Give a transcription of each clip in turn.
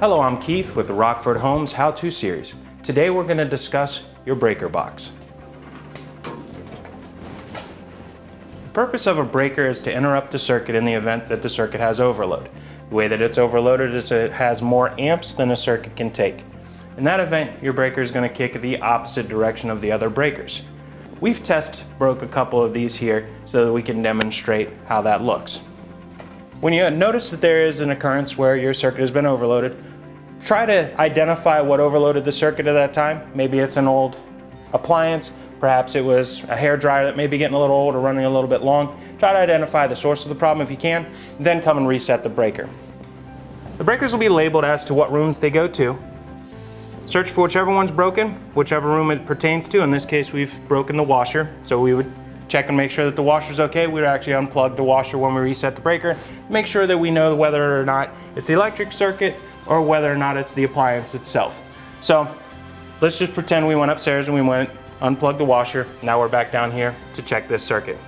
Hello, I'm Keith with the Rockford Homes How-To Series. Today we're going to discuss your breaker box. The purpose of a breaker is to interrupt the circuit in the event that the circuit has overload. The way that it's overloaded is it has more amps than a circuit can take. In that event, your breaker is going to kick the opposite direction of the other breakers. We've broke a couple of these here so that we can demonstrate how that looks. When you notice that there is an occurrence where your circuit has been overloaded, try to identify what overloaded the circuit at that time. Maybe it's an old appliance, perhaps it was a hair dryer that may be getting a little old or running a little bit long. Try to identify the source of the problem if you can, then come and reset the breaker. The breakers will be labeled as to what rooms they go to. Search for whichever one's broken, whichever room it pertains to. In this case, we've broken the washer, so we would check and make sure that the washer's okay. We would actually unplug the washer when we reset the breaker. Make sure that we know whether or not it's the electric circuit or whether or not it's the appliance itself. So let's just pretend we went upstairs and we unplugged the washer. Now we're back down here to check this circuit.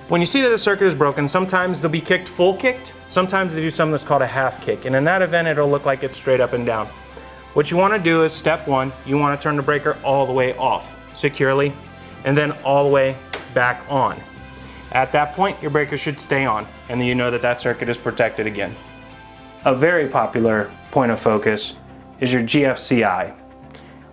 When you see that a circuit is broken, sometimes they'll be kicked full kicked. Sometimes they do something that's called a half kick. And in that event, it'll look like it's straight up and down. What you want to do is step one, you want to turn the breaker all the way off securely and then all the way back on. At that point, your breaker should stay on and then you know that that circuit is protected again. A very popular point of focus is your Gfci.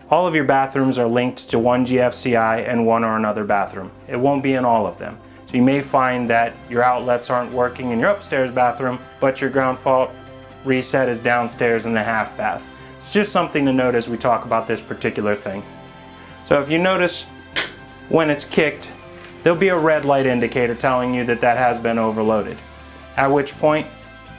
All of your bathrooms are linked to one Gfci and one or another bathroom. It won't be in all of them. So you may find that your outlets aren't working in your upstairs bathroom, but your ground fault reset is downstairs in the half bath. It's just something to note as we talk about this particular thing. So if you notice when it's kicked, there'll be a red light indicator telling you that that has been overloaded. At which point,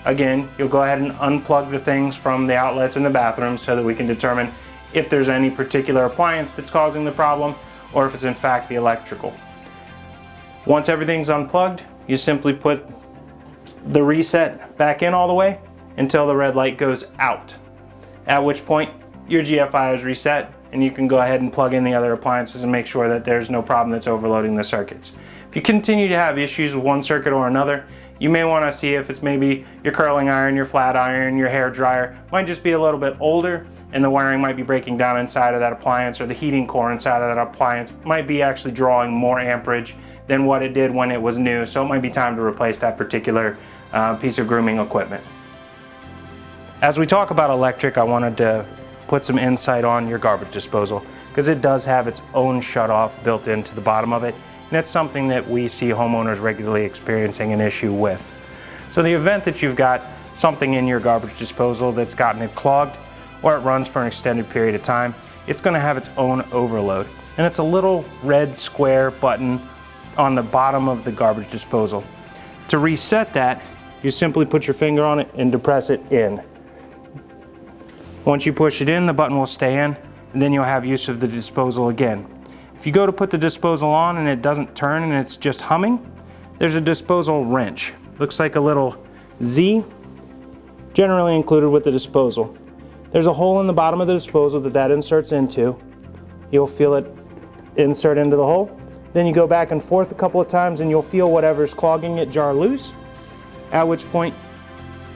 again, you'll go ahead and unplug the things from the outlets in the bathroom so that we can determine if there's any particular appliance that's causing the problem or if it's in fact the electrical. Once everything's unplugged, you simply put the reset back in all the way until the red light goes out. At which point your GFI is reset and you can go ahead and plug in the other appliances and make sure that there's no problem that's overloading the circuits. If you continue to have issues with one circuit or another, you may want to see if it's maybe your curling iron, your flat iron, your hair dryer. Might just be a little bit older and the wiring might be breaking down inside of that appliance, or the heating core inside of that appliance might be actually drawing more amperage than what it did when it was new. So it might be time to replace that particular piece of grooming equipment. As we talk about electric, I wanted to put some insight on your garbage disposal because it does have its own shutoff built into the bottom of it, and it's something that we see homeowners regularly experiencing an issue with. So the event that you've got something in your garbage disposal that's gotten it clogged or it runs for an extended period of time, it's going to have its own overload, and it's a little red square button on the bottom of the garbage disposal. To reset that, you simply put your finger on it and depress it in. Once you push it in, the button will stay in, and then you'll have use of the disposal again. If you go to put the disposal on and it doesn't turn and it's just humming, there's a disposal wrench. Looks like a little Z, generally included with the disposal. There's a hole in the bottom of the disposal that inserts into. You'll feel it insert into the hole. Then you go back and forth a couple of times and you'll feel whatever's clogging it jar loose, at which point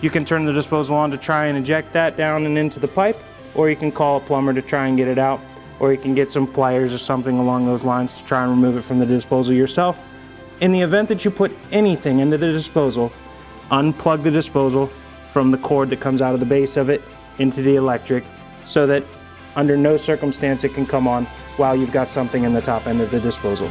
you can turn the disposal on to try and eject that down and into the pipe, or you can call a plumber to try and get it out, or you can get some pliers or something along those lines to try and remove it from the disposal yourself. In the event that you put anything into the disposal, unplug the disposal from the cord that comes out of the base of it into the electric so that under no circumstance it can come on while you've got something in the top end of the disposal.